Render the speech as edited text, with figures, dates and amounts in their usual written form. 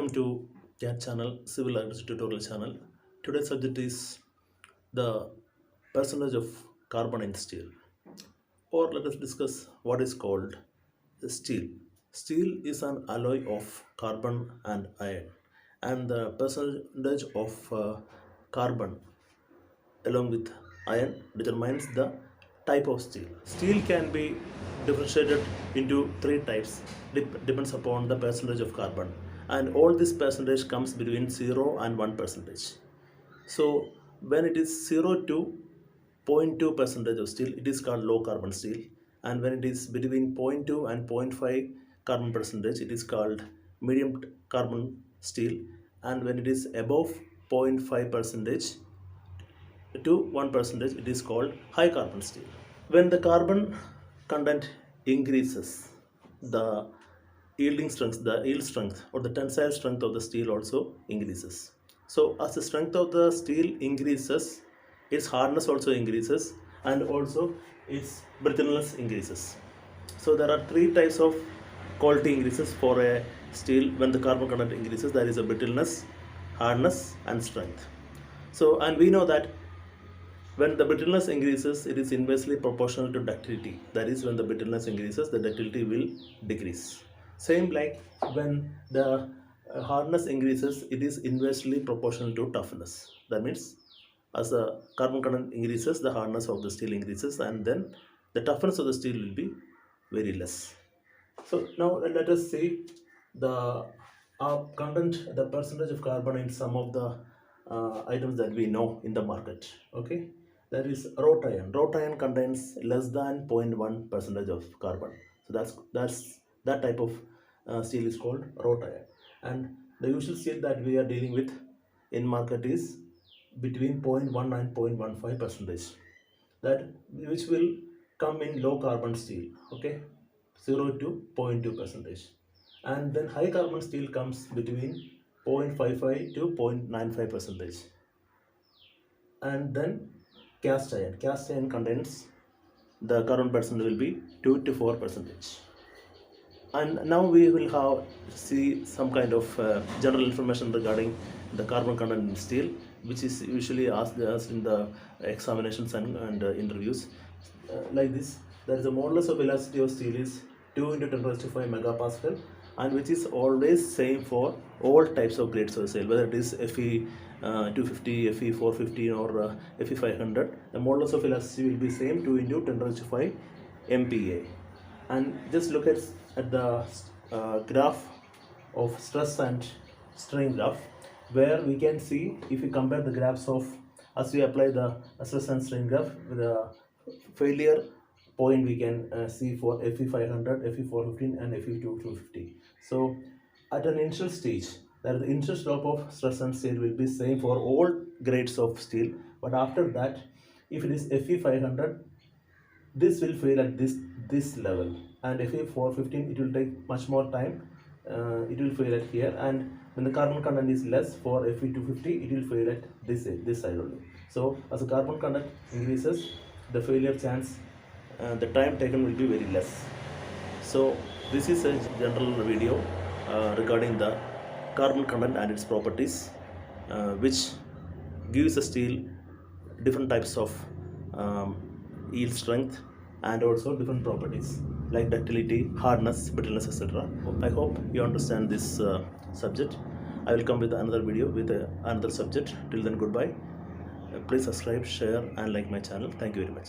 Welcome to CAT channel, Civil Agriculture Tutorial channel. Today's subject is the percentage of carbon in steel. Or let us discuss what is called steel. Steel is an alloy of carbon and iron, and the percentage of carbon along with iron determines the type of steel. Steel can be differentiated into three types, depends upon the percentage of carbon, and all this percentage comes between 0 and 1 percentage. So when it is 0 to 0.2 percentage of steel, it is called low carbon steel, and when it is between 0.2 and 0.5 carbon percentage, it is called medium carbon steel, and when it is above 0.5 percentage to 1 percentage, it is called high carbon steel. When the carbon content increases, the yield strength or the tensile strength of the steel also increases. So as the strength of the steel increases, its hardness also increases, and also its brittleness increases. So there are three types of quality increases for a steel when the carbon content increases. That is a brittleness, hardness, and strength. So, and we know that when the brittleness increases, it is inversely proportional to ductility. That is, when the brittleness increases, the ductility will decrease. Same like when the hardness increases, it is inversely proportional to toughness. That means as the carbon content increases, the hardness of the steel increases, and then the toughness of the steel will be very less. So now let us see the content, the percentage of carbon in some of the items that we know in the market. Okay, that is wrought iron. Wrought iron contains less than 0.1 percentage of carbon. So that type of steel is called wrought iron. And the usual steel that we are dealing with in market is between 0.1 and 0.15 percentage. That which will come in low carbon steel. Okay, 0 to 0.2 percentage. And then high carbon steel comes between 0.55 to 0.95 percentage. And then cast iron. Cast iron contains the carbon percentage will be 2 to 4 percentage. And now we will have see some kind of general information regarding the carbon content in steel, which is usually asked in the examinations and interviews. Like this, there is a modulus of velocity of steel is 2 into 10 raised to 5 megapascal, and which is always same for all types of grades of steel, whether it is Fe 250, Fe 450, or Fe 500. The modulus of velocity will be same, 2 into 10 raised to 5 MPa. And just look at the graph of stress and strain graph, where we can see, if we compare the graphs of as we apply the stress and strain graph with the failure point, we can see for Fe 500, Fe 415, and Fe 250. So at an initial stage, that the initial slope of stress and strain will be same for all grades of steel, but after that, if it is Fe 500, this will fail at this level, and Fe 415, it will take much more time, it will fail at here, and when the carbon content is less for Fe 250, it will fail at this side only. So as the carbon content increases, the failure chance, the time taken will be very less. So this is a general video regarding the carbon content and its properties, which gives the steel different types of yield strength and also different properties like ductility, hardness, brittleness, etc. I hope you understand this subject. I will come with another video with another subject. Till then, goodbye. Please subscribe, share, and like my channel. Thank you very much.